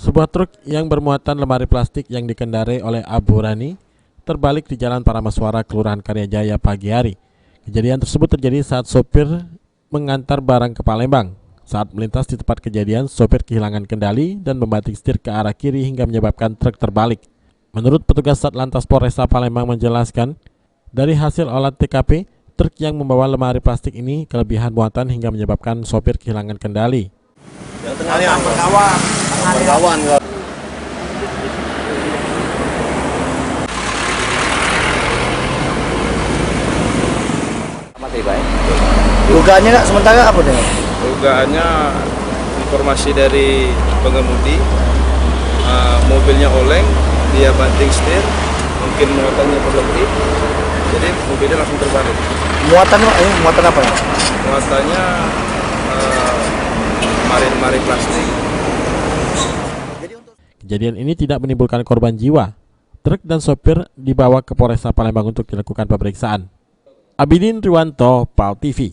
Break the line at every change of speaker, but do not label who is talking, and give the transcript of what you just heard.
Sebuah truk yang bermuatan lemari plastik yang dikendarai oleh Abu Rani terbalik di Jalan Parameswara, Kelurahan Karyajaya pagi hari. Kejadian tersebut terjadi saat sopir mengantar barang ke Palembang. Saat melintas di tempat kejadian, sopir kehilangan kendali dan membanting setir ke arah kiri hingga menyebabkan truk terbalik. Menurut petugas Satlantas Polresta Palembang menjelaskan, dari hasil olah TKP, truk yang membawa lemari plastik ini kelebihan muatan hingga menyebabkan sopir kehilangan kendali.
Yang tengah kawan.
Masih baik.
Dugaannya nggak sementara apa nih?
Dugaannya informasi dari pengemudi, mobilnya oleng, dia banting setir, mungkin muatannya berlebih, jadi mobilnya langsung terbalik.
Muatan apa ya?
Muatannya lemari plastik.
Kejadian ini tidak menimbulkan korban jiwa. Truk dan sopir dibawa ke Polresta Palembang untuk dilakukan pemeriksaan. Abidin Riwanto, PAL TV.